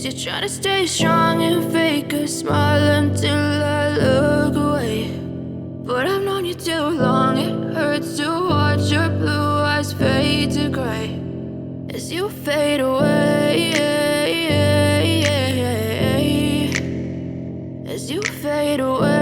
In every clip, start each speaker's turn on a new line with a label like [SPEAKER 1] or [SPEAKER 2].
[SPEAKER 1] Guess you're trying to stay strong and fake a smile until I look away. But I've known you too long, it hurts to watch your blue eyes fade to gray as you fade away, as you fade away.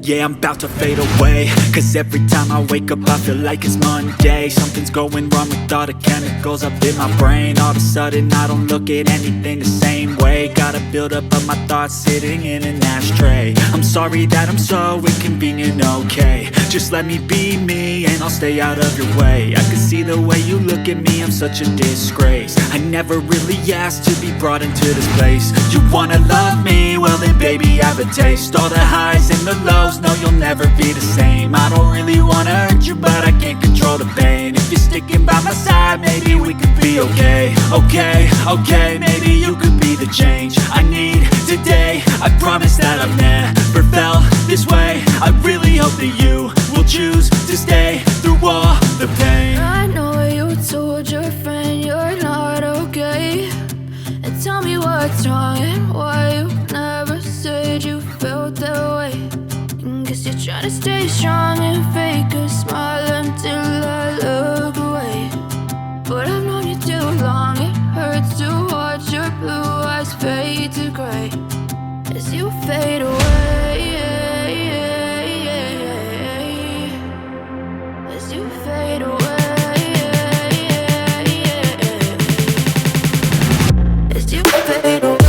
[SPEAKER 2] Yeah, I'm about to fade away, cause every time I wake up I feel like it's Monday. Something's going wrong with all the chemicals up in my brain. All of a sudden I don't look at anything the same way. Got a buildup of my thoughts sitting in an ashtray. I'm sorry that I'm so inconvenient, okay. Just let me be me and I'll stay out of your way. I can see the way you look at me, I'm such a disgrace. I never really asked to be brought into this place. You wanna love me? Well then baby have a taste. All the highs and the lows, no, you'll never be the same. I don't really wanna hurt you, but I can't control the pain. If you're sticking by my side, maybe we could be okay. Okay, maybe you could be the change I need today. I promise that I've never felt this way. I really hope that you will choose to stay through all the pain.
[SPEAKER 1] I know you told your friend you're not okay, and tell me what's wrong and why you never said you felt that way. Guess you're trying to stay strong and fake a smile until I look away. But I've known you too long, it hurts to watch your blue eyes fade to gray as you fade away, as you fade away, as you fade away.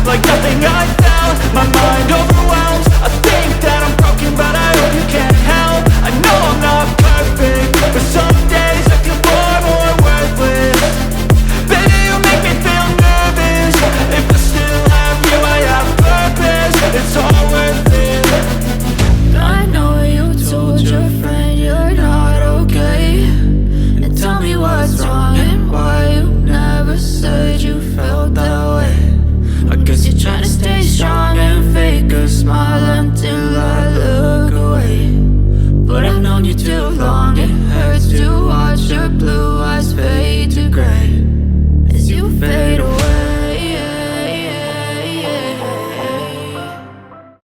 [SPEAKER 2] Like nothing I felt, my mind over